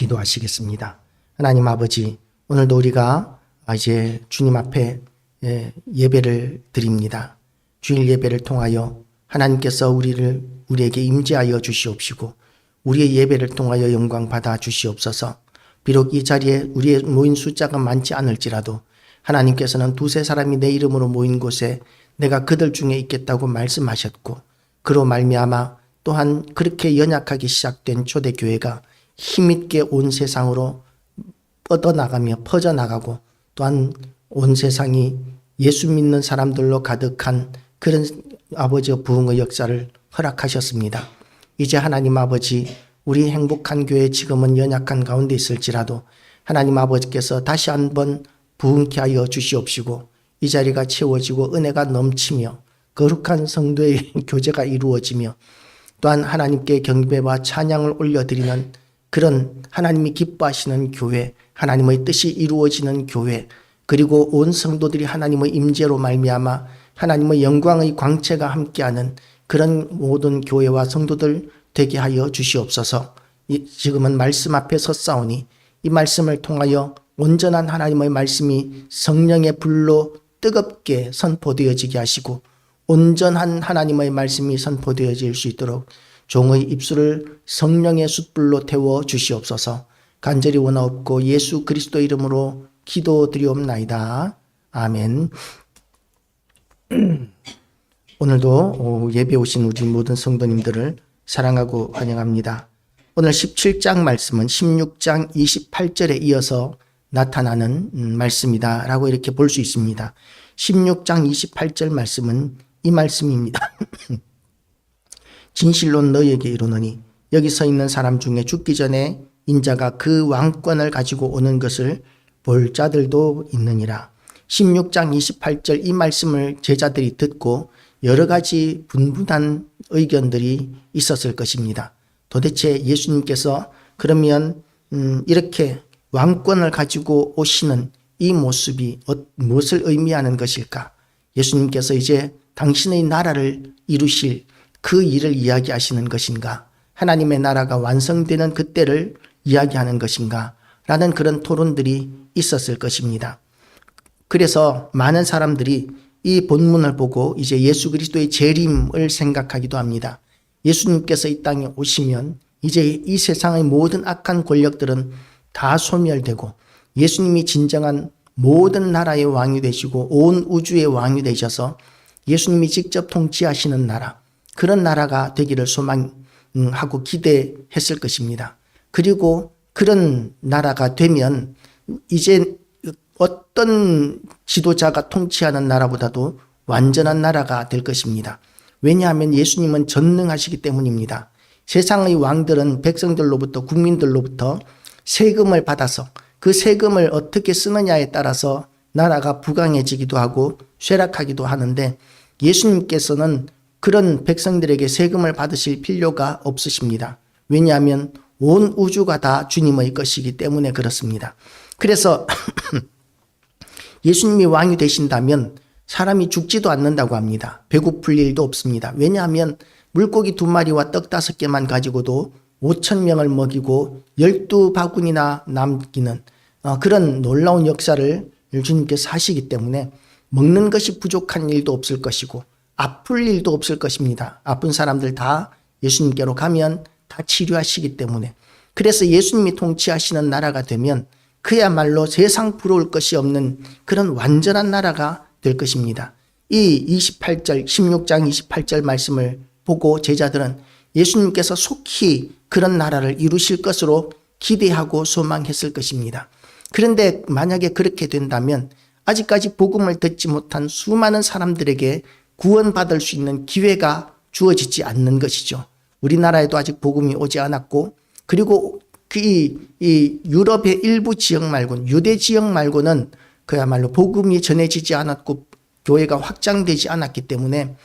기도하시겠습니다. 하나님 아버지, 오늘도 우리가 이제 주님 앞에 예배를 드립니다. 주일 예배를 통하여 하나님께서 우리에게 임재하여 주시옵시고 우리의 예배를 통하여 영광 받아 주시옵소서. 비록 이 자리에 우리의 모인 숫자가 많지 않을지라도 하나님께서는 두세 사람이 내 이름으로 모인 곳에 내가 그들 중에 있겠다고 말씀하셨고, 그로 말미암아 또한 그렇게 연약하게 시작된 초대교회가 힘있게 온 세상으로 뻗어나가며 퍼져나가고 또한 온 세상이 예수 믿는 사람들로 가득한 그런 아버지의 부흥의 역사를 허락하셨습니다. 이제 하나님 아버지, 우리 행복한 교회 지금은 연약한 가운데 있을지라도 하나님 아버지께서 다시 한번 부흥케 하여 주시옵시고 이 자리가 채워지고 은혜가 넘치며 거룩한 성도의 교제가 이루어지며 또한 하나님께 경배와 찬양을 올려드리는 그런 하나님이 기뻐하시는 교회, 하나님의 뜻이 이루어지는 교회, 그리고 온 성도들이 하나님의 임재로 말미암아 하나님의 영광의 광채가 함께하는 그런 모든 교회와 성도들 되게 하여 주시옵소서. 지금은 말씀 앞에 섰사오니 이 말씀을 통하여 온전한 하나님의 말씀이 성령의 불로 뜨겁게 선포되어지게 하시고 온전한 하나님의 말씀이 선포되어질 수 있도록 종의 입술을 성령의 숯불로 태워 주시옵소서. 간절히 원하옵고 예수 그리스도 이름으로 기도드리옵나이다. 아멘. 오늘도 예배 오신 우리 모든 성도님들을 사랑하고 환영합니다. 오늘 17장 말씀은 16장 28절에 이어서 나타나는 말씀이다 라고 이렇게 볼 수 있습니다. 16장 28절 말씀은 이 말씀입니다. 진실로 너희에게 이르노니 여기 서 있는 사람 중에 죽기 전에 인자가 그 왕권을 가지고 오는 것을 볼 자들도 있느니라. 16장 28절 이 말씀을 제자들이 듣고 여러 가지 분분한 의견들이 있었을 것입니다. 도대체 예수님께서 그러면 이렇게 왕권을 가지고 오시는 이 모습이 무엇을 의미하는 것일까? 예수님께서 이제 당신의 나라를 이루실 그 일을 이야기하시는 것인가? 하나님의 나라가 완성되는 그때를 이야기하는 것인가? 라는 그런 토론들이 있었을 것입니다. 그래서 많은 사람들이 이 본문을 보고 이제 예수 그리스도의 재림을 생각하기도 합니다. 예수님께서 이 땅에 오시면 이제 이 세상의 모든 악한 권력들은 다 소멸되고 예수님이 진정한 모든 나라의 왕이 되시고 온 우주의 왕이 되셔서 예수님이 직접 통치하시는 나라, 그런 나라가 되기를 소망하고 기대했을 것입니다. 그리고 그런 나라가 되면 이제 어떤 지도자가 통치하는 나라보다도 완전한 나라가 될 것입니다. 왜냐하면 예수님은 전능하시기 때문입니다. 세상의 왕들은 백성들로부터 국민들로부터 세금을 받아서 그 세금을 어떻게 쓰느냐에 따라서 나라가 부강해지기도 하고 쇠락하기도 하는데 예수님께서는 그런 백성들에게 세금을 받으실 필요가 없으십니다. 왜냐하면 온 우주가 다 주님의 것이기 때문에 그렇습니다. 그래서 예수님이 왕이 되신다면 사람이 죽지도 않는다고 합니다. 배고플 일도 없습니다. 왜냐하면 물고기 2마리와 떡 5개만 가지고도 5,000명을 먹이고 12바구니나 남기는 그런 놀라운 역사를 주님께서 하시기 때문에 먹는 것이 부족한 일도 없을 것이고 아플 일도 없을 것입니다. 아픈 사람들 다 예수님께로 가면 다 치료하시기 때문에, 그래서 예수님이 통치하시는 나라가 되면 그야말로 세상 부러울 것이 없는 그런 완전한 나라가 될 것입니다. 이 16장 28절 말씀을 보고 제자들은 예수님께서 속히 그런 나라를 이루실 것으로 기대하고 소망했을 것입니다. 그런데 만약에 그렇게 된다면 아직까지 복음을 듣지 못한 수많은 사람들에게 구원받을 수 있는 기회가 주어지지 않는 것이죠. 우리나라에도 아직 복음이 오지 않았고, 그리고 이 유럽의 일부 지역 말고는, 유대 지역 말고는 그야말로 복음이 전해지지 않았고 교회가 확장되지 않았기 때문에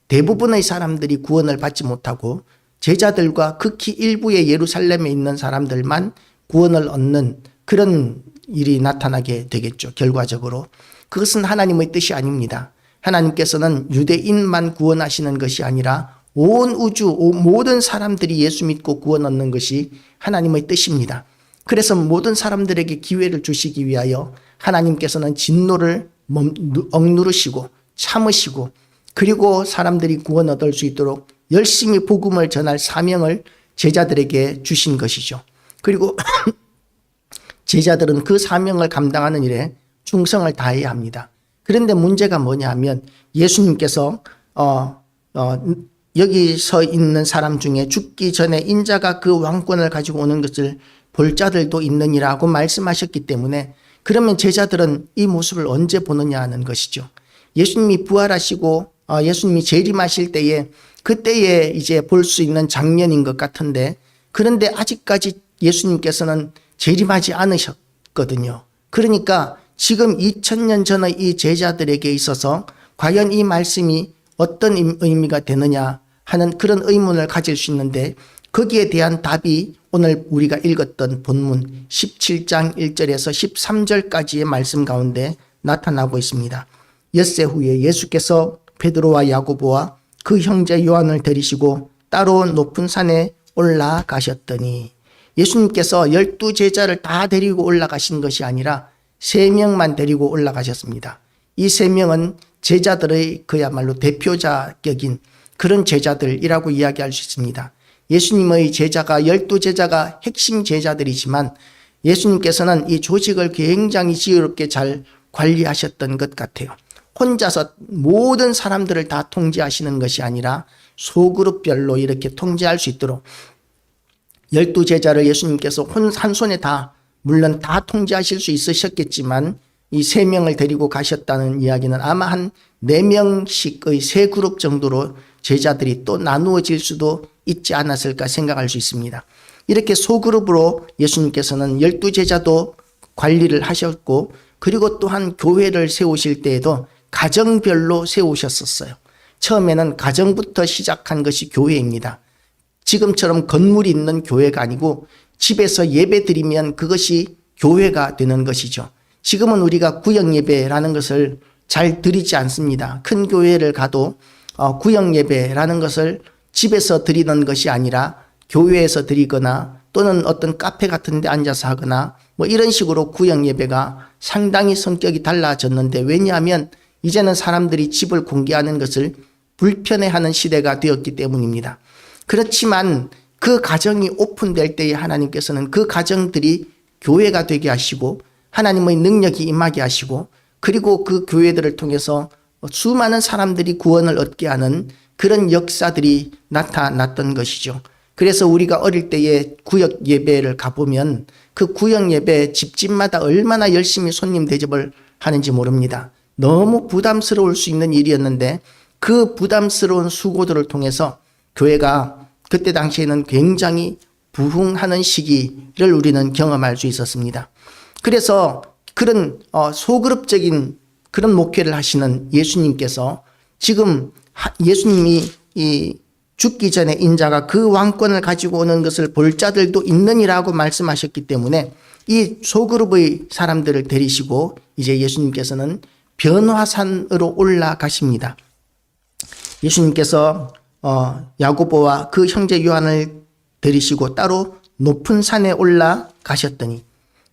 대부분의 사람들이 구원을 받지 못하고 제자들과 극히 일부의 예루살렘에 있는 사람들만 구원을 얻는 그런 일이 나타나게 되겠죠. 결과적으로 그것은 하나님의 뜻이 아닙니다. 하나님께서는 유대인만 구원하시는 것이 아니라 온 우주 모든 사람들이 예수 믿고 구원 얻는 것이 하나님의 뜻입니다. 그래서 모든 사람들에게 기회를 주시기 위하여 하나님께서는 진노를 억누르시고 참으시고, 그리고 사람들이 구원 얻을 수 있도록 열심히 복음을 전할 사명을 제자들에게 주신 것이죠. 그리고 제자들은 그 사명을 감당하는 일에 충성을 다해야 합니다. 그런데 문제가 뭐냐 하면, 예수님께서 여기 서 있는 사람 중에 죽기 전에 인자가 그 왕권을 가지고 오는 것을 볼 자들도 있느니라고 말씀하셨기 때문에, 그러면 제자들은 이 모습을 언제 보느냐 하는 것이죠. 예수님이 부활하시고 예수님이 재림하실 때에, 그때에 이제 볼 수 있는 장면인 것 같은데, 그런데 아직까지 예수님께서는 재림하지 않으셨거든요. 그러니까 지금 2000년 전의 이 제자들에게 있어서 과연 이 말씀이 어떤 의미가 되느냐 하는 그런 의문을 가질 수 있는데, 거기에 대한 답이 오늘 우리가 읽었던 본문 17장 1절에서 13절까지의 말씀 가운데 나타나고 있습니다. 엿새 후에 예수께서 베드로와 야고보와 그 형제 요한을 데리시고 따로 높은 산에 올라가셨더니, 예수님께서 12제자를 다 데리고 올라가신 것이 아니라 3명만 데리고 올라가셨습니다. 이 3명은 제자들의 그야말로 대표자격인 그런 제자들이라고 이야기할 수 있습니다. 예수님의 제자가 12제자가 핵심 제자들이지만, 예수님께서는 이 조직을 굉장히 지혜롭게 잘 관리하셨던 것 같아요. 혼자서 모든 사람들을 다 통제하시는 것이 아니라 소그룹별로 이렇게 통제할 수 있도록 12제자를 예수님께서 한 손에 다, 물론 다 통제하실 수 있으셨겠지만, 이 3명을 데리고 가셨다는 이야기는 아마 한 4명씩의 3그룹 정도로 제자들이 또 나누어질 수도 있지 않았을까 생각할 수 있습니다. 이렇게 소그룹으로 예수님께서는 12제자도 관리를 하셨고, 그리고 또한 교회를 세우실 때에도 가정별로 세우셨었어요. 처음에는 가정부터 시작한 것이 교회입니다. 지금처럼 건물이 있는 교회가 아니고 집에서 예배 드리면 그것이 교회가 되는 것이죠. 지금은 우리가 구역 예배라는 것을 잘 드리지 않습니다. 큰 교회를 가도 구역 예배라는 것을 집에서 드리는 것이 아니라 교회에서 드리거나 또는 어떤 카페 같은 데 앉아서 하거나 뭐 이런 식으로 구역 예배가 상당히 성격이 달라졌는데, 왜냐하면 이제는 사람들이 집을 공개하는 것을 불편해하는 시대가 되었기 때문입니다. 그렇지만 그 가정이 오픈될 때에 하나님께서는 그 가정들이 교회가 되게 하시고 하나님의 능력이 임하게 하시고, 그리고 그 교회들을 통해서 수많은 사람들이 구원을 얻게 하는 그런 역사들이 나타났던 것이죠. 그래서 우리가 어릴 때에 구역 예배를 가보면 그 구역 예배 집집마다 얼마나 열심히 손님 대접을 하는지 모릅니다. 너무 부담스러울 수 있는 일이었는데, 그 부담스러운 수고들을 통해서 교회가 그때 당시에는 굉장히 부흥하는 시기를 우리는 경험할 수 있었습니다. 그래서 그런 소그룹적인 그런 목회를 하시는 예수님께서, 지금 예수님이 이 죽기 전에 인자가 그 왕권을 가지고 오는 것을 볼 자들도 있느니라고 말씀하셨기 때문에, 이 소그룹의 사람들을 데리시고 이제 예수님께서는 변화산으로 올라가십니다. 예수님께서 야고보와 그 형제 요한을 데리시고 따로 높은 산에 올라가셨더니,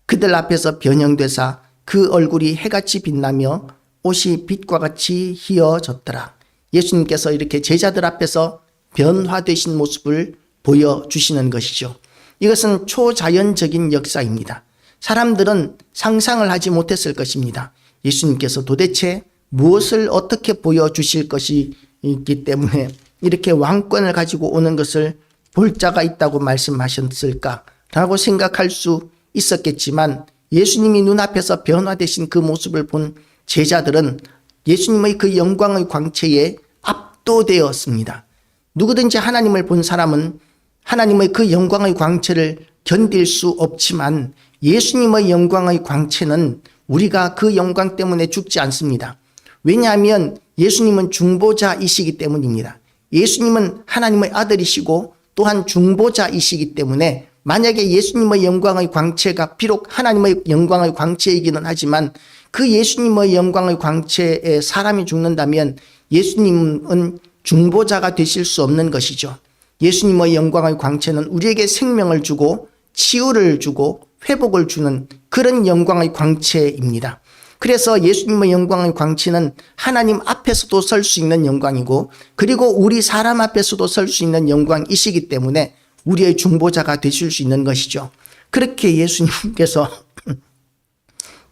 그들 앞에서 변형되사 그 얼굴이 해같이 빛나며 옷이 빛과 같이 희어졌더라. 예수님께서 이렇게 제자들 앞에서 변화되신 모습을 보여주시는 것이죠. 이것은 초자연적인 역사입니다. 사람들은 상상을 하지 못했을 것입니다. 예수님께서 도대체 무엇을 어떻게 보여주실 것이기 때문에 이렇게 왕권을 가지고 오는 것을 볼 자가 있다고 말씀하셨을까라고 생각할 수 있었겠지만, 예수님이 눈앞에서 변화되신 그 모습을 본 제자들은 예수님의 그 영광의 광채에 압도되었습니다. 누구든지 하나님을 본 사람은 하나님의 그 영광의 광채를 견딜 수 없지만, 예수님의 영광의 광채는 우리가 그 영광 때문에 죽지 않습니다. 왜냐하면 예수님은 중보자이시기 때문입니다. 예수님은 하나님의 아들이시고 또한 중보자이시기 때문에, 만약에 예수님의 영광의 광채가 비록 하나님의 영광의 광채이기는 하지만 그 예수님의 영광의 광채에 사람이 죽는다면 예수님은 중보자가 되실 수 없는 것이죠. 예수님의 영광의 광채는 우리에게 생명을 주고 치유를 주고 회복을 주는 그런 영광의 광채입니다. 그래서 예수님의 영광의 광채는 하나님 앞에서도 설 수 있는 영광이고, 그리고 우리 사람 앞에서도 설 수 있는 영광이시기 때문에 우리의 중보자가 되실 수 있는 것이죠. 그렇게 예수님께서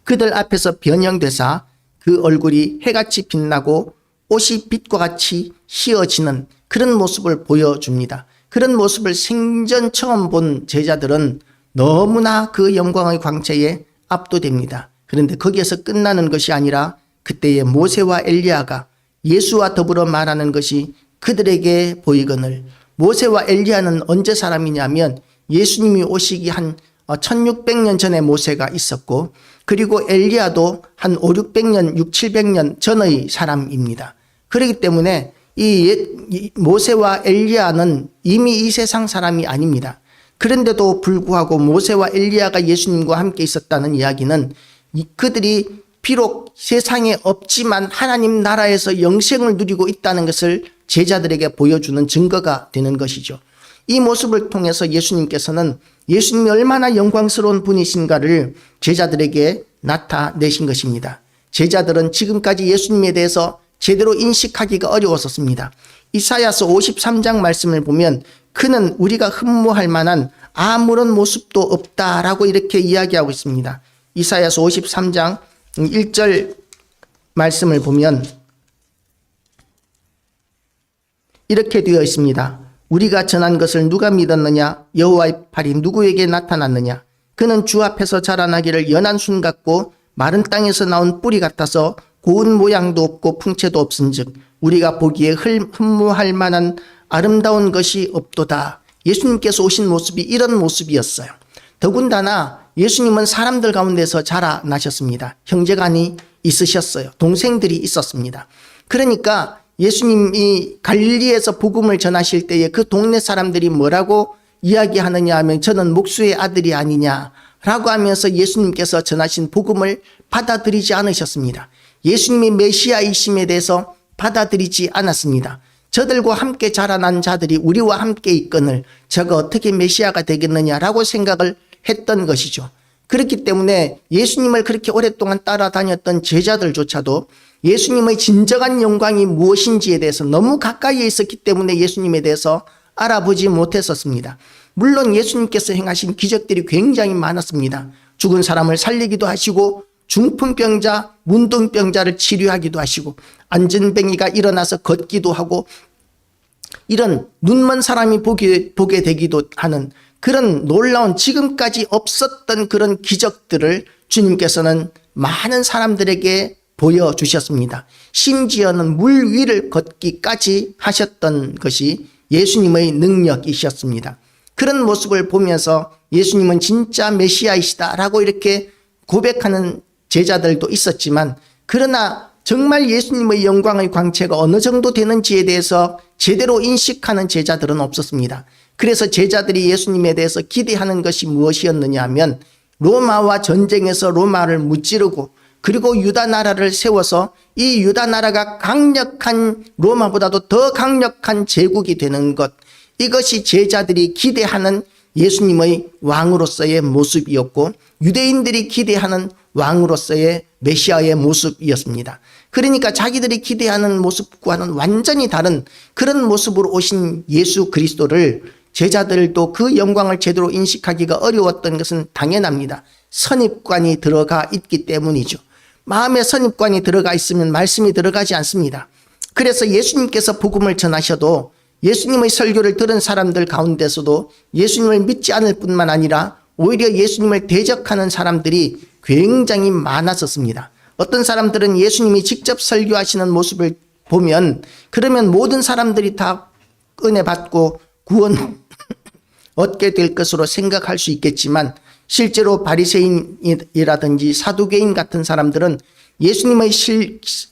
그들 앞에서 변형되사 그 얼굴이 해같이 빛나고 옷이 빛과 같이 휘어지는 그런 모습을 보여줍니다. 그런 모습을 생전 처음 본 제자들은 너무나 그 영광의 광채에 압도됩니다. 그런데 거기에서 끝나는 것이 아니라 그때의 모세와 엘리야가 예수와 더불어 말하는 것이 그들에게 보이거늘, 모세와 엘리야는 언제 사람이냐면 예수님이 오시기 한 1600년 전에 모세가 있었고, 그리고 엘리야도 한 500~600년, 600~700년 전의 사람입니다. 그렇기 때문에 이 모세와 엘리야는 이미 이 세상 사람이 아닙니다. 그런데도 불구하고 모세와 엘리야가 예수님과 함께 있었다는 이야기는 그들이 비록 세상에 없지만 하나님 나라에서 영생을 누리고 있다는 것을 제자들에게 보여주는 증거가 되는 것이죠. 이 모습을 통해서 예수님께서는 예수님이 얼마나 영광스러운 분이신가를 제자들에게 나타내신 것입니다. 제자들은 지금까지 예수님에 대해서 제대로 인식하기가 어려웠었습니다. 이사야서 53장 말씀을 보면 그는 우리가 흠모할 만한 아무런 모습도 없다라고 이렇게 이야기하고 있습니다. 이사야서 53장 1절 말씀을 보면 이렇게 되어 있습니다. 우리가 전한 것을 누가 믿었느냐? 여호와의 팔이 누구에게 나타났느냐? 그는 주 앞에서 자라나기를 연한 순 같고 마른 땅에서 나온 뿌리 같아서 고운 모양도 없고 풍채도 없은즉 우리가 보기에 흠모할 만한 아름다운 것이 없도다. 예수님께서 오신 모습이 이런 모습이었어요. 더군다나 예수님은 사람들 가운데서 자라나셨습니다. 형제간이 있으셨어요. 동생들이 있었습니다. 그러니까 예수님이 갈릴리에서 복음을 전하실 때에 그 동네 사람들이 뭐라고 이야기하느냐 하면 저는 목수의 아들이 아니냐라고 하면서 예수님께서 전하신 복음을 받아들이지 않으셨습니다. 예수님이 메시아이심에 대해서 받아들이지 않았습니다. 저들과 함께 자라난 자들이 우리와 함께 있거늘 저가 어떻게 메시아가 되겠느냐라고 생각을 했던 것이죠. 그렇기 때문에 예수님을 그렇게 오랫동안 따라다녔던 제자들조차도 예수님의 진정한 영광이 무엇인지에 대해서 너무 가까이에 있었기 때문에 예수님에 대해서 알아보지 못했었습니다. 물론 예수님께서 행하신 기적들이 굉장히 많았습니다. 죽은 사람을 살리기도 하시고 중풍병자, 문둥병자를 치료하기도 하시고 안진뱅이가 일어나서 걷기도 하고 이런 눈먼 사람이 보게 되기도 하는 그런 놀라운 지금까지 없었던 그런 기적들을 주님께서는 많은 사람들에게 보여주셨습니다. 심지어는 물 위를 걷기까지 하셨던 것이 예수님의 능력이셨습니다. 그런 모습을 보면서 예수님은 진짜 메시아이시다라고 이렇게 고백하는 제자들도 있었지만, 그러나 정말 예수님의 영광의 광채가 어느 정도 되는지에 대해서 제대로 인식하는 제자들은 없었습니다. 그래서 제자들이 예수님에 대해서 기대하는 것이 무엇이었느냐 하면 로마와 전쟁에서 로마를 무찌르고 그리고 유다 나라를 세워서 이 유다 나라가 강력한 로마보다도 더 강력한 제국이 되는 것, 이것이 제자들이 기대하는 예수님의 왕으로서의 모습이었고 유대인들이 기대하는 왕으로서의 메시아의 모습이었습니다. 그러니까 자기들이 기대하는 모습과는 완전히 다른 그런 모습으로 오신 예수 그리스도를 제자들도 그 영광을 제대로 인식하기가 어려웠던 것은 당연합니다. 선입관이 들어가 있기 때문이죠. 마음에 선입관이 들어가 있으면 말씀이 들어가지 않습니다. 그래서 예수님께서 복음을 전하셔도 예수님의 설교를 들은 사람들 가운데서도 예수님을 믿지 않을 뿐만 아니라 오히려 예수님을 대적하는 사람들이 굉장히 많았었습니다. 어떤 사람들은 예수님이 직접 설교하시는 모습을 보면 그러면 모든 사람들이 다 은혜 받고 구원 얻게 될 것으로 생각할 수 있겠지만 실제로 바리새인이라든지 사두개인 같은 사람들은 예수님의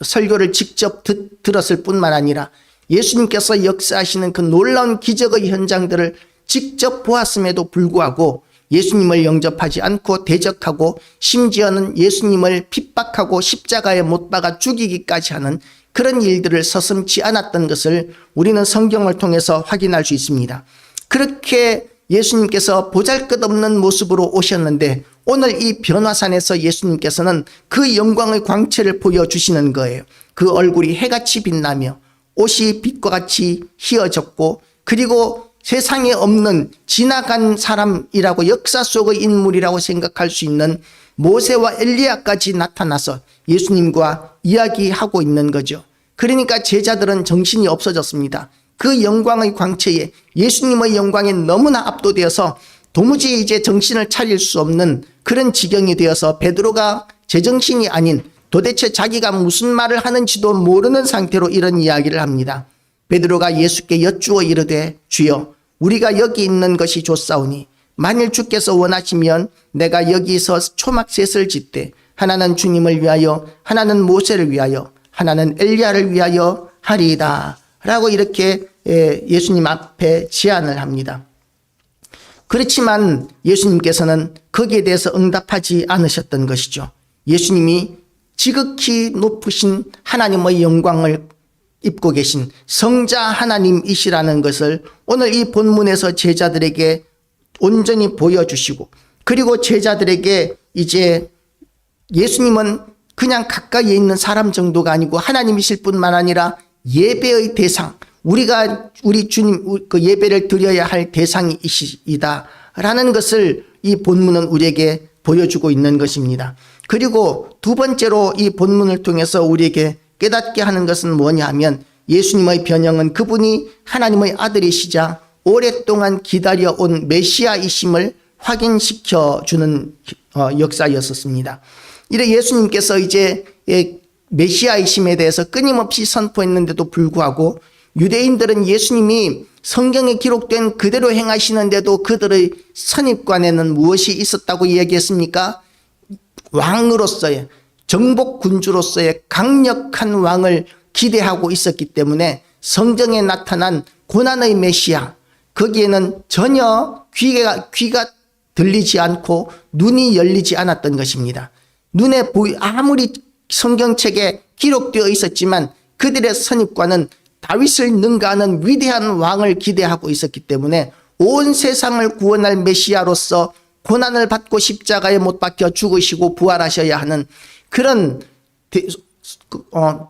설교를 직접 들었을 뿐만 아니라 예수님께서 역사하시는 그 놀라운 기적의 현장들을 직접 보았음에도 불구하고 예수님을 영접하지 않고 대적하고 심지어는 예수님을 핍박하고 십자가에 못 박아 죽이기까지 하는 그런 일들을 서슴지 않았던 것을 우리는 성경을 통해서 확인할 수 있습니다. 그렇게 예수님께서 보잘것없는 모습으로 오셨는데 오늘 이 변화산에서 예수님께서는 그 영광의 광채를 보여주시는 거예요. 그 얼굴이 해같이 빛나며 옷이 빛과 같이 희어졌고, 그리고 세상에 없는 지나간 사람이라고, 역사 속의 인물이라고 생각할 수 있는 모세와 엘리야까지 나타나서 예수님과 이야기하고 있는 거죠. 그러니까 제자들은 정신이 없어졌습니다. 그 영광의 광채에, 예수님의 영광에 너무나 압도되어서 도무지 이제 정신을 차릴 수 없는 그런 지경이 되어서 베드로가 제정신이 아닌, 도대체 자기가 무슨 말을 하는지도 모르는 상태로 이런 이야기를 합니다. 베드로가 예수께 여쭈어 이르되, 주여, 우리가 여기 있는 것이 좋사오니 만일 주께서 원하시면 내가 여기서 초막셋을 짓되 하나는 주님을 위하여, 하나는 모세를 위하여, 하나는 엘리야를 위하여 하리이다 라고 이렇게 예수님 앞에 제안을 합니다. 그렇지만 예수님께서는 거기에 대해서 응답하지 않으셨던 것이죠. 예수님이 지극히 높으신 하나님의 영광을 입고 계신 성자 하나님이시라는 것을 오늘 이 본문에서 제자들에게 온전히 보여주시고, 그리고 제자들에게 이제 예수님은 그냥 가까이에 있는 사람 정도가 아니고 하나님이실 뿐만 아니라 예배의 대상, 우리 주님 그 예배를 드려야 할 대상이시다 라는 것을 이 본문은 우리에게 보여주고 있는 것입니다. 그리고 두 번째로 이 본문을 통해서 우리에게 깨닫게 하는 것은 뭐냐 하면, 예수님의 변형은 그분이 하나님의 아들이시자 오랫동안 기다려온 메시아이심을 확인시켜 주는 역사였었습니다. 이래 예수님께서 이제 메시아이심에 대해서 끊임없이 선포했는데도 불구하고 유대인들은 예수님이 성경에 기록된 그대로 행하시는데도 그들의 선입관에는 무엇이 있었다고 이야기했습니까? 왕으로서의, 정복군주로서의 강력한 왕을 기대하고 있었기 때문에 성경에 나타난 고난의 메시아, 거기에는 전혀 귀가 들리지 않고 눈이 열리지 않았던 것입니다. 눈에 아무리 성경책에 기록되어 있었지만 그들의 선입관은 다윗을 능가하는 위대한 왕을 기대하고 있었기 때문에 온 세상을 구원할 메시아로서 고난을 받고 십자가에 못 박혀 죽으시고 부활하셔야 하는 그런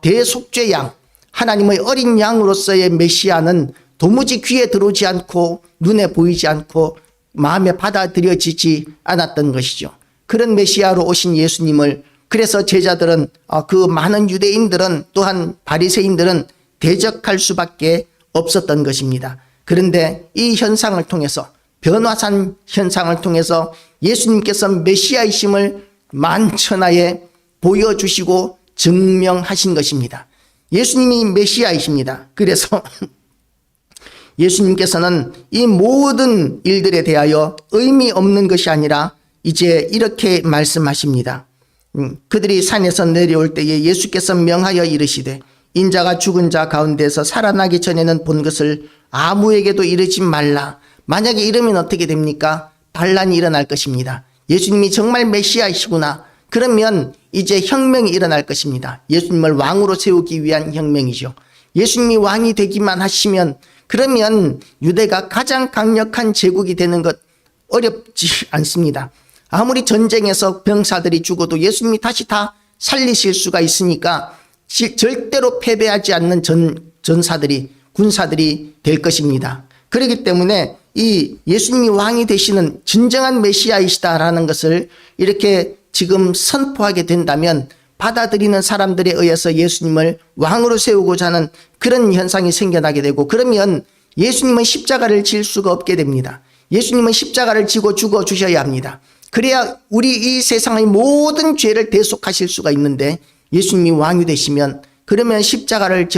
대속죄 양, 하나님의 어린 양으로서의 메시아는 도무지 귀에 들어오지 않고 눈에 보이지 않고 마음에 받아들여지지 않았던 것이죠. 그런 메시아로 오신 예수님을, 그래서 제자들은, 그 많은 유대인들은, 또한 바리새인들은 대적할 수밖에 없었던 것입니다. 그런데 이 현상을 통해서, 변화산 현상을 통해서 예수님께서 메시아이심을 만천하에 보여주시고 증명하신 것입니다. 예수님이 메시아이십니다. 그래서 예수님께서는 이 모든 일들에 대하여 의미 없는 것이 아니라 이제 이렇게 말씀하십니다. 그들이 산에서 내려올 때에 예수께서 명하여 이르시되, 인자가 죽은 자 가운데서 살아나기 전에는 본 것을 아무에게도 이르지 말라. 만약에 이러면 어떻게 됩니까? 반란이 일어날 것입니다. 예수님이 정말 메시아이시구나. 그러면 이제 혁명이 일어날 것입니다. 예수님을 왕으로 세우기 위한 혁명이죠. 예수님이 왕이 되기만 하시면, 그러면 유대가 가장 강력한 제국이 되는 것 어렵지 않습니다. 아무리 전쟁에서 병사들이 죽어도 예수님이 다시 다 살리실 수가 있으니까 절대로 패배하지 않는 전사들이, 군사들이 될 것입니다. 그렇기 때문에 이 예수님이 왕이 되시는 진정한 메시아이시다라는 것을 이렇게 지금 선포하게 된다면 받아들이는 사람들에 의해서 예수님을 왕으로 세우고자 하는 그런 현상이 생겨나게 되고, 그러면 예수님은 십자가를 질 수가 없게 됩니다. 예수님은 십자가를 지고 죽어 주셔야 합니다. 그래야 우리 이 세상의 모든 죄를 대속하실 수가 있는데, 예수님이 왕이 되시면 그러면 십자가를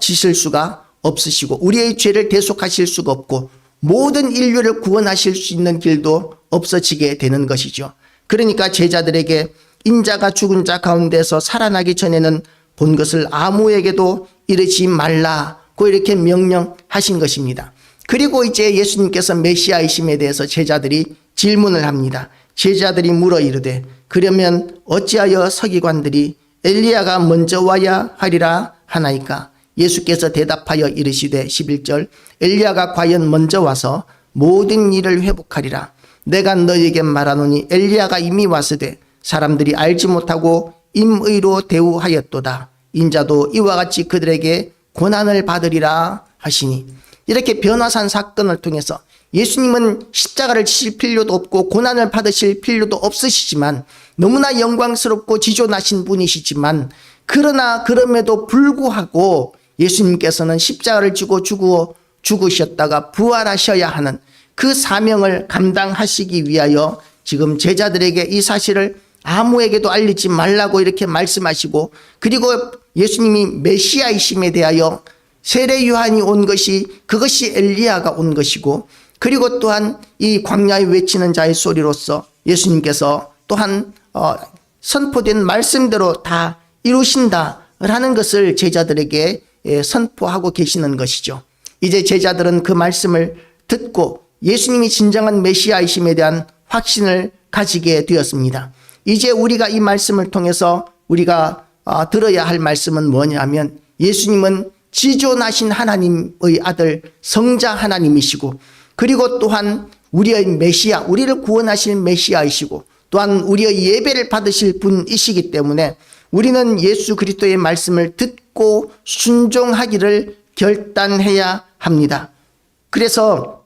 지실 수가 없으시고 우리의 죄를 대속하실 수가 없고 모든 인류를 구원하실 수 있는 길도 없어지게 되는 것이죠. 그러니까 제자들에게 인자가 죽은 자 가운데서 살아나기 전에는 본 것을 아무에게도 이르지 말라고 이렇게 명령하신 것입니다. 그리고 이제 예수님께서 메시아이심에 대해서 제자들이 질문을 합니다. 제자들이 물어 이르되, 그러면 어찌하여 서기관들이 엘리야가 먼저 와야 하리라 하나이까? 예수께서 대답하여 이르시되 11절, 엘리야가 과연 먼저 와서 모든 일을 회복하리라. 내가 너희에게 말하노니 엘리야가 이미 왔으되 사람들이 알지 못하고 임의로 대우하였도다. 인자도 이와 같이 그들에게 고난을 받으리라 하시니, 이렇게 변화산 사건을 통해서 예수님은 십자가를 지실 필요도 없고 고난을 받으실 필요도 없으시지만 너무나 영광스럽고 지존하신 분이시지만, 그러나 그럼에도 불구하고 예수님께서는 십자가를 지고 죽으셨다가 부활하셔야 하는 그 사명을 감당하시기 위하여 지금 제자들에게 이 사실을 아무에게도 알리지 말라고 이렇게 말씀하시고, 그리고 예수님이 메시아이심에 대하여 세례 요한이 온 것이, 그것이 엘리야가 온 것이고, 그리고 또한 이 광야에 외치는 자의 소리로서 예수님께서 또한 선포된 말씀대로 다 이루신다라는 것을 제자들에게 선포하고 계시는 것이죠. 이제 제자들은 그 말씀을 듣고 예수님이 진정한 메시아이심에 대한 확신을 가지게 되었습니다. 이제 우리가 이 말씀을 통해서 우리가 들어야 할 말씀은 뭐냐면, 예수님은 지존하신 하나님의 아들 성자 하나님이시고, 그리고 또한 우리의 메시아, 우리를 구원하실 메시아이시고, 또한 우리의 예배를 받으실 분이시기 때문에 우리는 예수 그리스도의 말씀을 듣고 순종하기를 결단해야 합니다. 그래서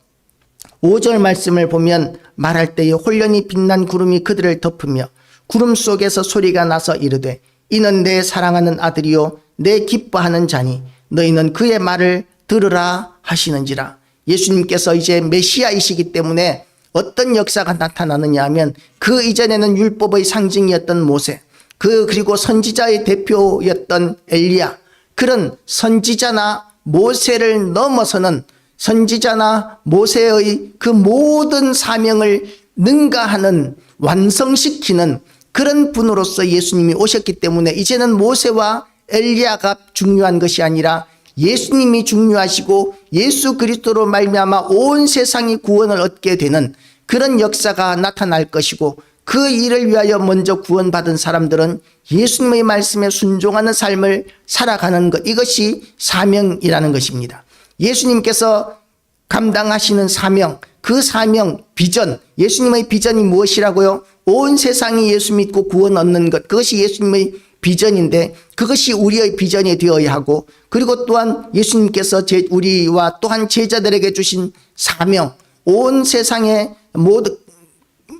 5절 말씀을 보면, 말할 때에 홀련히 빛난 구름이 그들을 덮으며 구름 속에서 소리가 나서 이르되 이는 내 사랑하는 아들이요 내 기뻐하는 자니 너희는 그의 말을 들으라 하시는지라. 예수님께서 이제 메시아이시기 때문에 어떤 역사가 나타나느냐 하면, 그 이전에는 율법의 상징이었던 모세, 그리고 선지자의 대표였던 엘리야, 그런 선지자나 모세를 넘어서는 선지자나 모세의 그 모든 사명을 능가하는, 완성시키는 그런 분으로서 예수님이 오셨기 때문에 이제는 모세와 엘리야가 중요한 것이 아니라 예수님이 중요하시고 예수 그리스도로 말미암아 온 세상이 구원을 얻게 되는 그런 역사가 나타날 것이고, 그 일을 위하여 먼저 구원받은 사람들은 예수님의 말씀에 순종하는 삶을 살아가는 것, 이것이 사명이라는 것입니다. 예수님께서 감당하시는 사명, 그 사명, 비전, 예수님의 비전이 무엇이라고요? 온 세상이 예수 믿고 구원 얻는 것, 그것이 예수님의 비전인데, 그것이 우리의 비전이 되어야 하고, 그리고 또한 예수님께서 우리와 또한 제자들에게 주신 사명, 온 세상의 모든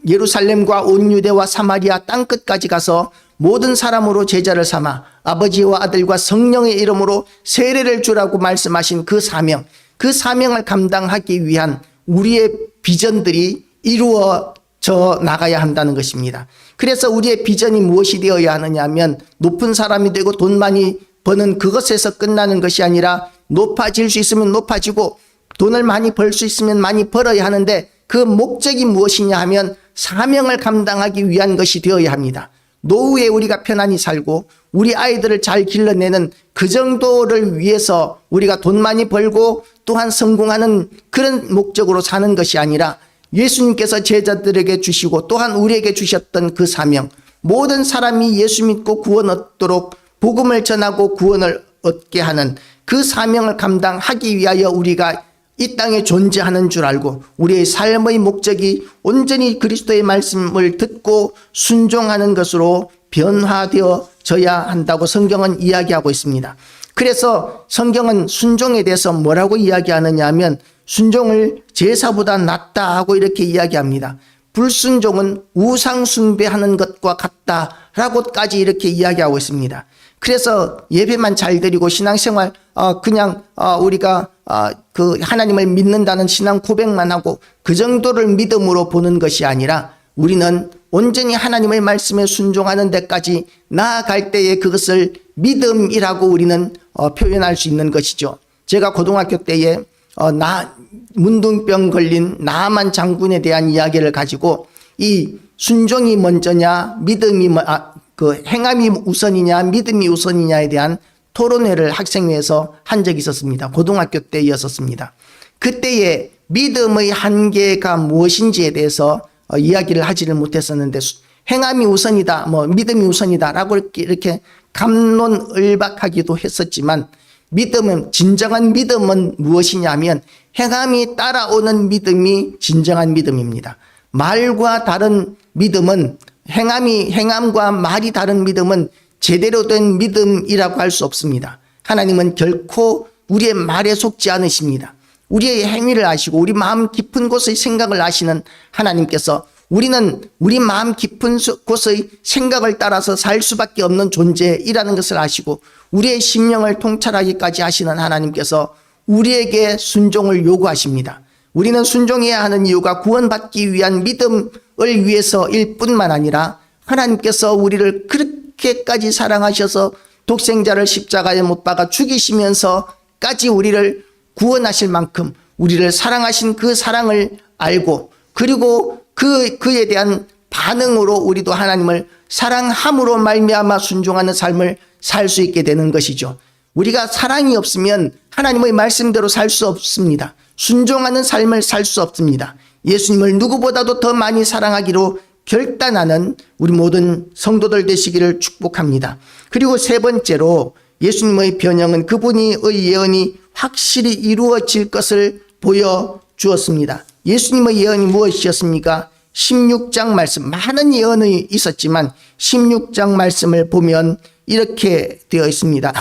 예루살렘과 온 유대와 사마리아 땅끝까지 가서 모든 사람으로 제자를 삼아 아버지와 아들과 성령의 이름으로 세례를 주라고 말씀하신 그 사명, 그 사명을 감당하기 위한 우리의 비전들이 이루어져 나가야 한다는 것입니다. 그래서 우리의 비전이 무엇이 되어야 하느냐 하면, 높은 사람이 되고 돈 많이 버는 그것에서 끝나는 것이 아니라, 높아질 수 있으면 높아지고 돈을 많이 벌 수 있으면 많이 벌어야 하는데, 그 목적이 무엇이냐 하면 사명을 감당하기 위한 것이 되어야 합니다. 노후에 우리가 편안히 살고 우리 아이들을 잘 길러내는 그 정도를 위해서 우리가 돈 많이 벌고 또한 성공하는 그런 목적으로 사는 것이 아니라, 예수님께서 제자들에게 주시고 또한 우리에게 주셨던 그 사명, 모든 사람이 예수 믿고 구원 얻도록 복음을 전하고 구원을 얻게 하는 그 사명을 감당하기 위하여 우리가 이 땅에 존재하는 줄 알고, 우리의 삶의 목적이 온전히 그리스도의 말씀을 듣고 순종하는 것으로 변화되어져야 한다고 성경은 이야기하고 있습니다. 그래서 성경은 순종에 대해서 뭐라고 이야기하느냐 하면, 순종을 제사보다 낫다 하고 이렇게 이야기합니다. 불순종은 우상 숭배하는 것과 같다라고까지 이렇게 이야기하고 있습니다. 그래서 예배만 잘 드리고 신앙생활 그냥 우리가 그 하나님을 믿는다는 신앙 고백만 하고 그 정도를 믿음으로 보는 것이 아니라, 우리는 온전히 하나님의 말씀에 순종하는 데까지 나아갈 때에 그것을 믿음이라고 우리는 표현할 수 있는 것이죠. 제가 고등학교 때에 문둥병 걸린 나아만 장군에 대한 이야기를 가지고, 이 순종이 먼저냐 믿음이 행함이 우선이냐 믿음이 우선이냐에 대한 토론회를 학생회에서 한 적이 있었습니다. 고등학교 때였었습니다. 그때에 믿음의 한계가 무엇인지에 대해서 이야기를 하지를 못했었는데, 행함이 우선이다, 믿음이 우선이다 라고 이렇게 갑론을박하기도 했었지만, 믿음은, 진정한 믿음은 무엇이냐면 행함이 따라오는 믿음이 진정한 믿음입니다. 말과 다른 믿음은, 행함과 말이 다른 믿음은 제대로 된 믿음이라고 할 수 없습니다. 하나님은 결코 우리의 말에 속지 않으십니다. 우리의 행위를 아시고 우리 마음 깊은 곳의 생각을 아시는 하나님께서 우리는 우리 마음 깊은 곳의 생각을 따라서 살 수밖에 없는 존재이라는 것을 아시고 우리의 심령을 통찰하기까지 하시는 하나님께서 우리에게 순종을 요구하십니다. 우리는 순종해야 하는 이유가 구원받기 위한 믿음을 위해서일 뿐만 아니라 하나님께서 우리를 그렇게까지 사랑하셔서 독생자를 십자가에 못 박아 죽이시면서까지 우리를 구원하실 만큼 우리를 사랑하신 그 사랑을 알고, 그리고 그에 대한 반응으로 우리도 하나님을 사랑함으로 말미암아 순종하는 삶을 살 수 있게 되는 것이죠. 우리가 사랑이 없으면 하나님의 말씀대로 살 수 없습니다. 순종하는 삶을 살 수 없습니다. 예수님을 누구보다도 더 많이 사랑하기로 결단하는 우리 모든 성도들 되시기를 축복합니다. 그리고 세 번째로 예수님의 변형은 그분의 예언이 확실히 이루어질 것을 보여주었습니다. 예수님의 예언이 무엇이었습니까? 16장 말씀, 많은 예언이 있었지만 16장 말씀을 보면 이렇게 되어 있습니다.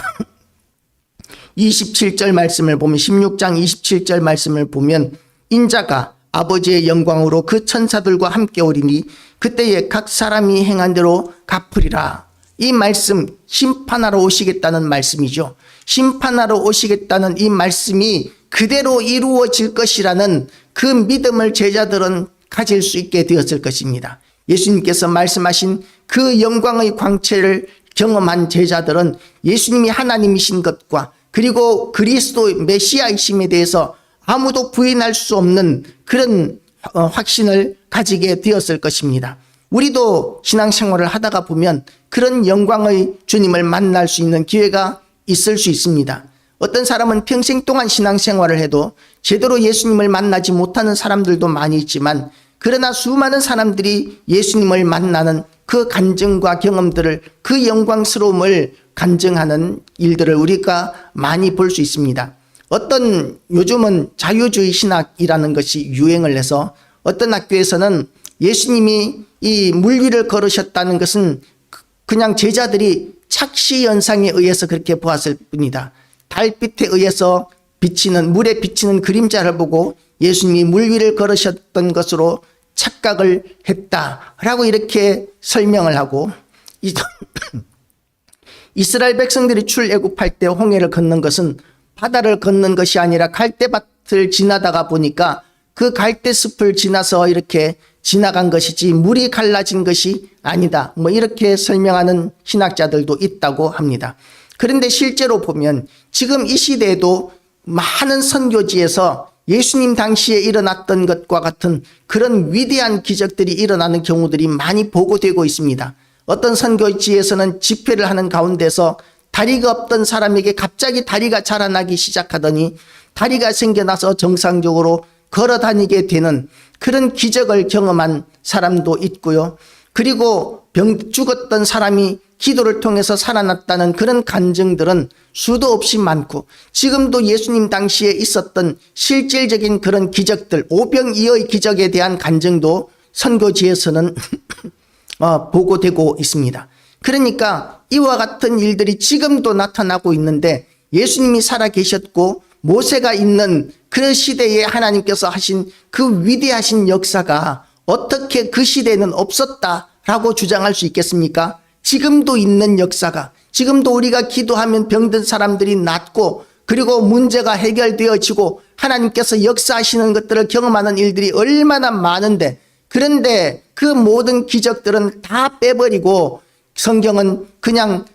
27절 말씀을 보면, 16장 27절 말씀을 보면 인자가 아버지의 영광으로 그 천사들과 함께 오리니 그때에 각 사람이 행한 대로 갚으리라. 이 말씀, 심판하러 오시겠다는 말씀이죠. 심판하러 오시겠다는 이 말씀이 그대로 이루어질 것이라는 그 믿음을 제자들은 가질 수 있게 되었을 것입니다. 예수님께서 말씀하신 그 영광의 광채를 경험한 제자들은 예수님이 하나님이신 것과 그리고 그리스도 메시아이심에 대해서 아무도 부인할 수 없는 그런 확신을 가지게 되었을 것입니다. 우리도 신앙생활을 하다가 보면 그런 영광의 주님을 만날 수 있는 기회가 있을 수 있습니다. 어떤 사람은 평생 동안 신앙생활을 해도 제대로 예수님을 만나지 못하는 사람들도 많이 있지만, 그러나 수많은 사람들이 예수님을 만나는 그 간증과 경험들을, 그 영광스러움을 간증하는 일들을 우리가 많이 볼 수 있습니다. 요즘은 자유주의 신학이라는 것이 유행을 해서 어떤 학교에서는 예수님이 이 물 위를 걸으셨다는 것은 그냥 제자들이 착시 현상에 의해서 그렇게 보았을 뿐이다. 달빛에 의해서 물에 비치는 그림자를 보고 예수님이 물 위를 걸으셨던 것으로 착각을 했다라고 이렇게 설명을 하고, 이스라엘 백성들이 출애굽할 때 홍해를 건넌 것은 바다를 건넌 것이 아니라 갈대밭을 지나다가 보니까 그 갈대숲을 지나서 이렇게 지나간 것이지 물이 갈라진 것이 아니다, 이렇게 설명하는 신학자들도 있다고 합니다. 그런데 실제로 보면 지금 이 시대에도 많은 선교지에서 예수님 당시에 일어났던 것과 같은 그런 위대한 기적들이 일어나는 경우들이 많이 보고되고 있습니다. 어떤 선교지에서는 집회를 하는 가운데서 다리가 없던 사람에게 갑자기 다리가 자라나기 시작하더니 다리가 생겨나서 정상적으로 걸어 다니게 되는 그런 기적을 경험한 사람도 있고요. 그리고 죽었던 사람이 기도를 통해서 살아났다는 그런 간증들은 수도 없이 많고, 지금도 예수님 당시에 있었던 실질적인 그런 기적들, 오병이어의 기적에 대한 간증도 선교지에서는 보고되고 있습니다. 그러니까 이와 같은 일들이 지금도 나타나고 있는데, 예수님이 살아 계셨고 모세가 있는 그 시대에 하나님께서 하신 그 위대하신 역사가 어떻게 그 시대에는 없었다라고 주장할 수 있겠습니까? 지금도 있는 역사가, 지금도 우리가 기도하면 병든 사람들이 낫고, 그리고 문제가 해결되어지고 하나님께서 역사하시는 것들을 경험하는 일들이 얼마나 많은데, 그런데 그 모든 기적들은 다 빼버리고 성경은 그냥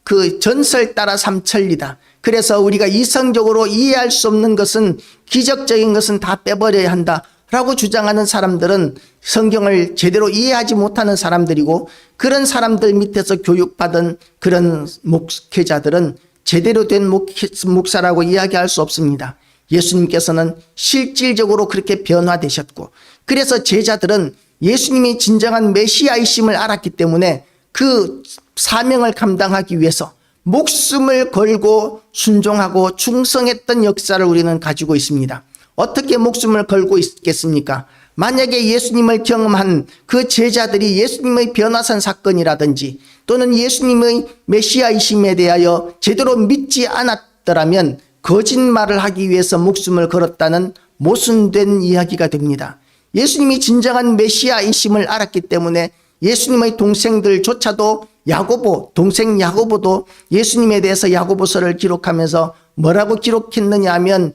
그 전설 따라 삼천리다. 그래서 우리가 이성적으로 이해할 수 없는 것은, 기적적인 것은 다 빼버려야 한다 라고 주장하는 사람들은 성경을 제대로 이해하지 못하는 사람들이고, 그런 사람들 밑에서 교육받은 그런 목회자들은 제대로 된 목사라고 이야기할 수 없습니다. 예수님께서는 실질적으로 그렇게 변화되셨고, 그래서 제자들은 예수님이 진정한 메시아이심을 알았기 때문에 그 사명을 감당하기 위해서 목숨을 걸고 순종하고 충성했던 역사를 우리는 가지고 있습니다. 어떻게 목숨을 걸고 있겠습니까? 만약에 예수님을 경험한 그 제자들이 예수님의 변화산 사건이라든지 또는 예수님의 메시아이심에 대하여 제대로 믿지 않았더라면 거짓말을 하기 위해서 목숨을 걸었다는 모순된 이야기가 됩니다. 예수님이 진정한 메시아이심을 알았기 때문에 예수님의 동생들조차도 야고보, 동생 야고보도 예수님에 대해서 야고보서를 기록하면서 뭐라고 기록했느냐 하면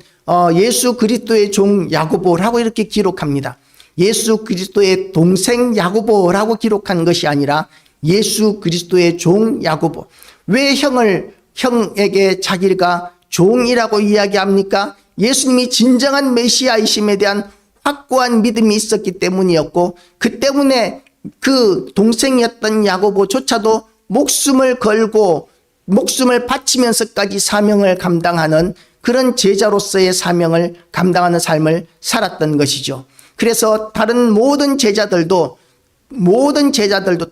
예수 그리스도의 종 야고보라고 이렇게 기록합니다. 예수 그리스도의 동생 야고보라고 기록한 것이 아니라 예수 그리스도의 종 야고보. 왜 형에게 자기가 종이라고 이야기합니까? 예수님이 진정한 메시아이심에 대한 확고한 믿음이 있었기 때문이었고, 그 때문에 그 동생이었던 야고보조차도 목숨을 걸고 목숨을 바치면서까지 사명을 감당하는 그런 제자로서의 사명을 감당하는 삶을 살았던 것이죠. 그래서 다른 모든 제자들도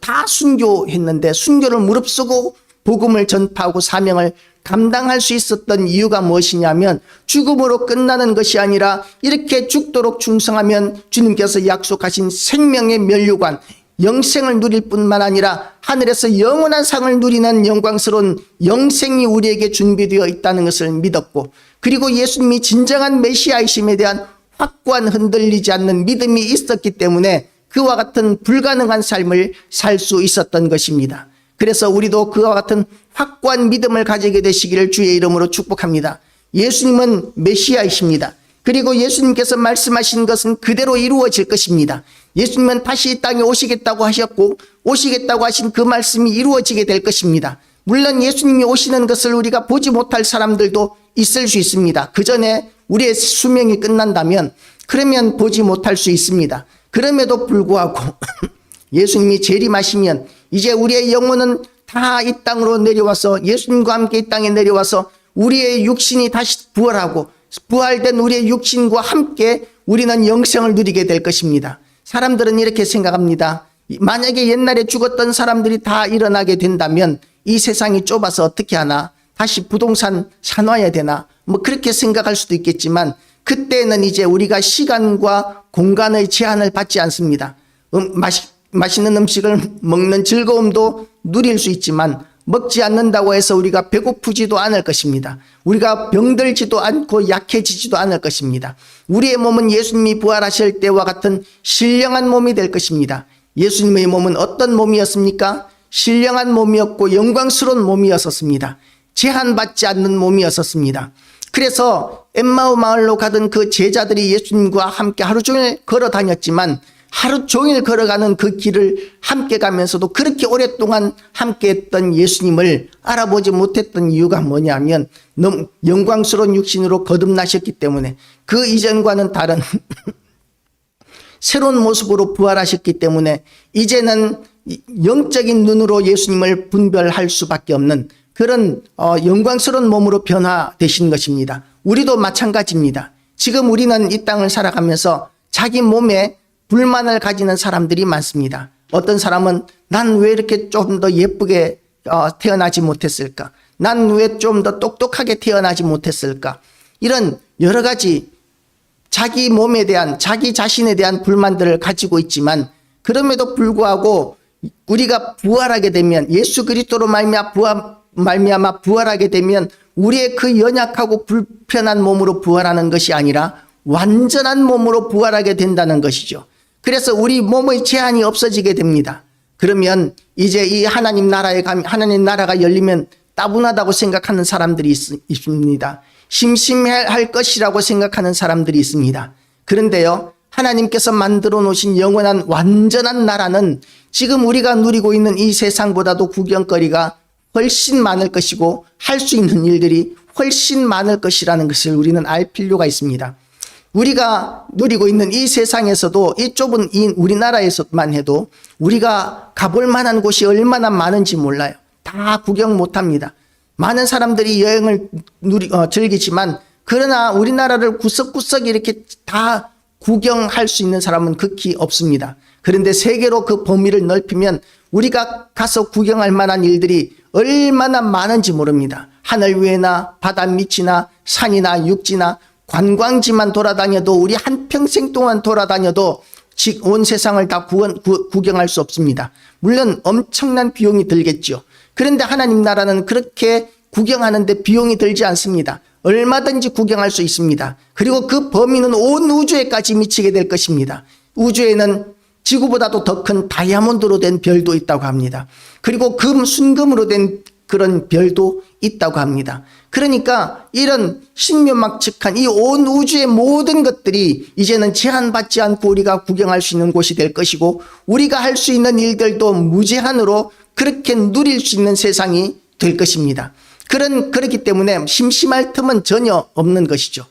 다 순교했는데 순교를 무릅쓰고 복음을 전파하고 사명을 감당할 수 있었던 이유가 무엇이냐면 죽음으로 끝나는 것이 아니라 이렇게 죽도록 충성하면 주님께서 약속하신 생명의 면류관, 영생을 누릴 뿐만 아니라 하늘에서 영원한 상을 누리는 영광스러운 영생이 우리에게 준비되어 있다는 것을 믿었고, 그리고 예수님이 진정한 메시아이심에 대한 확고한 흔들리지 않는 믿음이 있었기 때문에 그와 같은 불가능한 삶을 살 수 있었던 것입니다. 그래서 우리도 그와 같은 확고한 믿음을 가지게 되시기를 주의 이름으로 축복합니다. 예수님은 메시아이십니다. 그리고 예수님께서 말씀하신 것은 그대로 이루어질 것입니다. 예수님은 다시 이 땅에 오시겠다고 하셨고 오시겠다고 하신 그 말씀이 이루어지게 될 것입니다. 물론 예수님이 오시는 것을 우리가 보지 못할 사람들도 있을 수 있습니다. 그 전에 우리의 수명이 끝난다면 그러면 보지 못할 수 있습니다. 그럼에도 불구하고 예수님이 재림하시면 이제 우리의 영혼은 다 이 땅으로 내려와서 예수님과 함께 이 땅에 내려와서 우리의 육신이 다시 부활하고 부활된 우리의 육신과 함께 우리는 영생을 누리게 될 것입니다. 사람들은 이렇게 생각합니다. 만약에 옛날에 죽었던 사람들이 다 일어나게 된다면 이 세상이 좁아서 어떻게 하나? 다시 부동산 사놔야 되나? 뭐 그렇게 생각할 수도 있겠지만 그때는 이제 우리가 시간과 공간의 제한을 받지 않습니다. 맛있는 음식을 먹는 즐거움도 누릴 수 있지만 먹지 않는다고 해서 우리가 배고프지도 않을 것입니다. 우리가 병들지도 않고 약해지지도 않을 것입니다. 우리의 몸은 예수님이 부활하실 때와 같은 신령한 몸이 될 것입니다. 예수님의 몸은 어떤 몸이었습니까? 신령한 몸이었고 영광스러운 몸이었습니다. 제한받지 않는 몸이었습니다. 그래서 엠마오 마을로 가던 그 제자들이 예수님과 함께 하루 종일 걸어 다녔지만 하루 종일 걸어가는 그 길을 함께 가면서도 그렇게 오랫동안 함께 했던 예수님을 알아보지 못했던 이유가 뭐냐면 너무 영광스러운 육신으로 거듭나셨기 때문에 그 이전과는 다른 새로운 모습으로 부활하셨기 때문에 이제는 영적인 눈으로 예수님을 분별할 수밖에 없는 그런 영광스러운 몸으로 변화되신 것입니다. 우리도 마찬가지입니다. 지금 우리는 이 땅을 살아가면서 자기 몸에 불만을 가지는 사람들이 많습니다. 어떤 사람은 난 왜 이렇게 좀 더 예쁘게 태어나지 못했을까? 난 왜 좀 더 똑똑하게 태어나지 못했을까? 이런 여러 가지 자기 몸에 대한 자기 자신에 대한 불만들을 가지고 있지만 그럼에도 불구하고 우리가 부활하게 되면 예수 그리스도로 말미암아 부활하게 되면 우리의 그 연약하고 불편한 몸으로 부활하는 것이 아니라 완전한 몸으로 부활하게 된다는 것이죠. 그래서 우리 몸의 제한이 없어지게 됩니다. 그러면 이제 이 하나님 나라에 가면 하나님 나라가 열리면 따분하다고 생각하는 사람들이 있습니다. 심심할 것이라고 생각하는 사람들이 있습니다. 그런데요, 하나님께서 만들어 놓으신 영원한 완전한 나라는 지금 우리가 누리고 있는 이 세상보다도 구경거리가 훨씬 많을 것이고 할 수 있는 일들이 훨씬 많을 것이라는 것을 우리는 알 필요가 있습니다. 우리가 누리고 있는 이 세상에서도 이 좁은 이 우리나라에서만 해도 우리가 가볼 만한 곳이 얼마나 많은지 몰라요. 다 구경 못합니다. 많은 사람들이 여행을 즐기지만 그러나 우리나라를 구석구석 이렇게 다 구경할 수 있는 사람은 극히 없습니다. 그런데 세계로 그 범위를 넓히면 우리가 가서 구경할 만한 일들이 얼마나 많은지 모릅니다. 하늘 위에나 바다 밑이나 산이나 육지나 관광지만 돌아다녀도, 우리 한평생 동안 돌아다녀도 온 세상을 다 구경할 수 없습니다. 물론 엄청난 비용이 들겠죠. 그런데 하나님 나라는 그렇게 구경하는데 비용이 들지 않습니다. 얼마든지 구경할 수 있습니다. 그리고 그 범위는 온 우주에까지 미치게 될 것입니다. 우주에는 지구보다도 더 큰 다이아몬드로 된 별도 있다고 합니다. 그리고 순금으로 된 그런 별도 있다고 합니다. 그러니까 이런 신묘막측한 이 온 우주의 모든 것들이 이제는 제한받지 않고 우리가 구경할 수 있는 곳이 될 것이고, 우리가 할 수 있는 일들도 무제한으로 그렇게 누릴 수 있는 세상이 될 것입니다. 그렇기 때문에 심심할 틈은 전혀 없는 것이죠.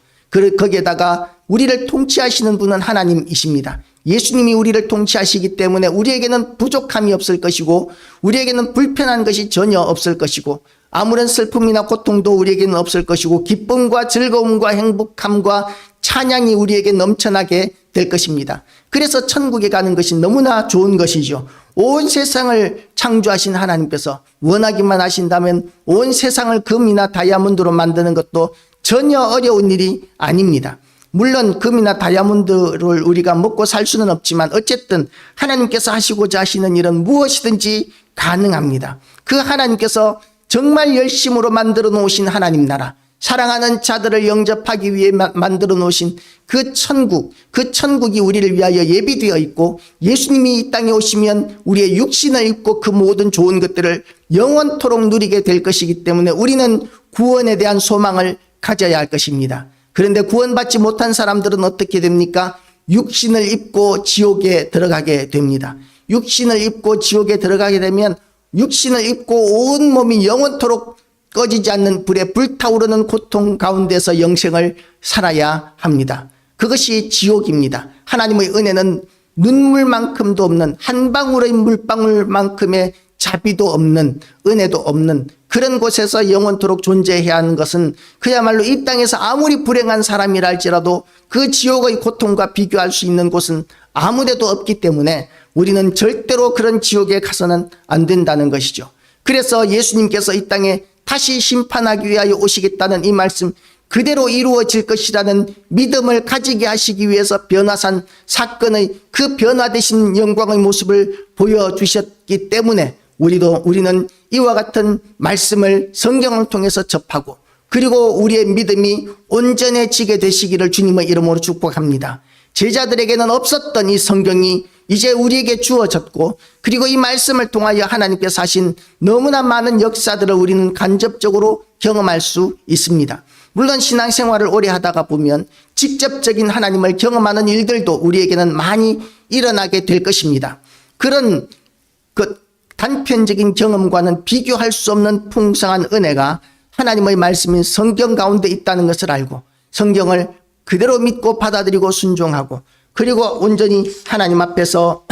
거기에다가 우리를 통치하시는 분은 하나님이십니다. 예수님이 우리를 통치하시기 때문에 우리에게는 부족함이 없을 것이고, 우리에게는 불편한 것이 전혀 없을 것이고, 아무런 슬픔이나 고통도 우리에게는 없을 것이고, 기쁨과 즐거움과 행복함과 찬양이 우리에게 넘쳐나게 될 것입니다. 그래서 천국에 가는 것이 너무나 좋은 것이죠. 온 세상을 창조하신 하나님께서 원하기만 하신다면 온 세상을 금이나 다이아몬드로 만드는 것도 전혀 어려운 일이 아닙니다. 물론 금이나 다이아몬드를 우리가 먹고 살 수는 없지만 어쨌든 하나님께서 하시고자 하시는 일은 무엇이든지 가능합니다. 그 하나님께서 정말 열심으로 만들어 놓으신 하나님 나라, 사랑하는 자들을 영접하기 위해 만들어 놓으신 그 천국이 우리를 위하여 예비되어 있고, 예수님이 이 땅에 오시면 우리의 육신을 입고 그 모든 좋은 것들을 영원토록 누리게 될 것이기 때문에 우리는 구원에 대한 소망을 가져야 할 것입니다. 그런데 구원받지 못한 사람들은 어떻게 됩니까? 육신을 입고 지옥에 들어가게 됩니다. 육신을 입고 지옥에 들어가게 되면 육신을 입고 온 몸이 영원토록 꺼지지 않는 불에 불타오르는 고통 가운데서 영생을 살아야 합니다. 그것이 지옥입니다. 하나님의 은혜는 눈물만큼도 없는, 한 방울의 물방울만큼의 자비도 없는, 은혜도 없는 그런 곳에서 영원토록 존재해야 하는 것은 그야말로 이 땅에서 아무리 불행한 사람이라 할지라도 그 지옥의 고통과 비교할 수 있는 곳은 아무데도 없기 때문에 우리는 절대로 그런 지옥에 가서는 안 된다는 것이죠. 그래서 예수님께서 이 땅에 다시 심판하기 위하여 오시겠다는 이 말씀 그대로 이루어질 것이라는 믿음을 가지게 하시기 위해서 변화산 사건의 그 변화되신 영광의 모습을 보여주셨기 때문에 우리는 이와 같은 말씀을 성경을 통해서 접하고, 그리고 우리의 믿음이 온전해지게 되시기를 주님의 이름으로 축복합니다. 제자들에게는 없었던 이 성경이 이제 우리에게 주어졌고, 그리고 이 말씀을 통하여 하나님께서 하신 너무나 많은 역사들을 우리는 간접적으로 경험할 수 있습니다. 물론 신앙생활을 오래 하다가 보면 직접적인 하나님을 경험하는 일들도 우리에게는 많이 일어나게 될 것입니다. 그런 단편적인 경험과는 비교할 수 없는 풍성한 은혜가 하나님의 말씀인 성경 가운데 있다는 것을 알고, 성경을 그대로 믿고 받아들이고 순종하고, 그리고 온전히 하나님 앞에서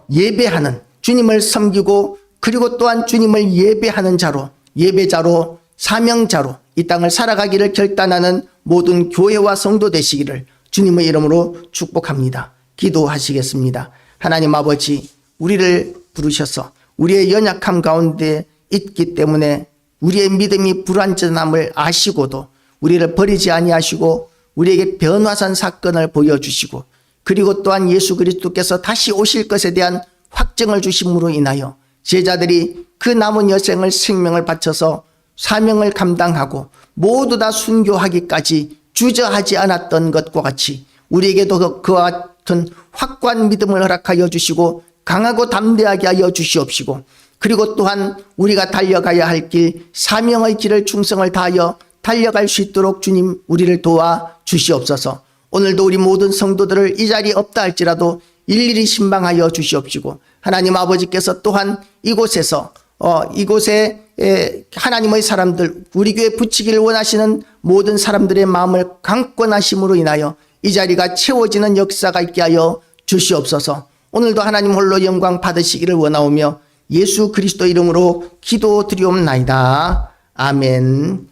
예배하는, 주님을 섬기고, 그리고 또한 주님을 예배하는 자로, 예배자로, 사명자로 이 땅을 살아가기를 결단하는 모든 교회와 성도 되시기를 주님의 이름으로 축복합니다. 기도하시겠습니다. 하나님 아버지, 우리를 부르셔서 우리의 연약함 가운데 있기 때문에 우리의 믿음이 불완전함을 아시고도 우리를 버리지 아니하시고 우리에게 변화산 사건을 보여주시고, 그리고 또한 예수 그리스도께서 다시 오실 것에 대한 확증을 주심으로 인하여 제자들이 그 남은 여생을 생명을 바쳐서 사명을 감당하고 모두 다 순교하기까지 주저하지 않았던 것과 같이 우리에게도 그와 같은 확고한 믿음을 허락하여 주시고 강하고 담대하게 하여 주시옵시고, 그리고 또한 우리가 달려가야 할 길, 사명의 길을 충성을 다하여 달려갈 수 있도록 주님 우리를 도와 주시옵소서. 오늘도 우리 모든 성도들을 이 자리에 없다 할지라도 일일이 신방하여 주시옵시고, 하나님 아버지께서 또한 이곳에 하나님의 사람들, 우리 교회 붙이기를 원하시는 모든 사람들의 마음을 강권하심으로 인하여 이 자리가 채워지는 역사가 있게 하여 주시옵소서. 오늘도 하나님 홀로 영광 받으시기를 원하오며 예수 그리스도 이름으로 기도드리옵나이다. 아멘.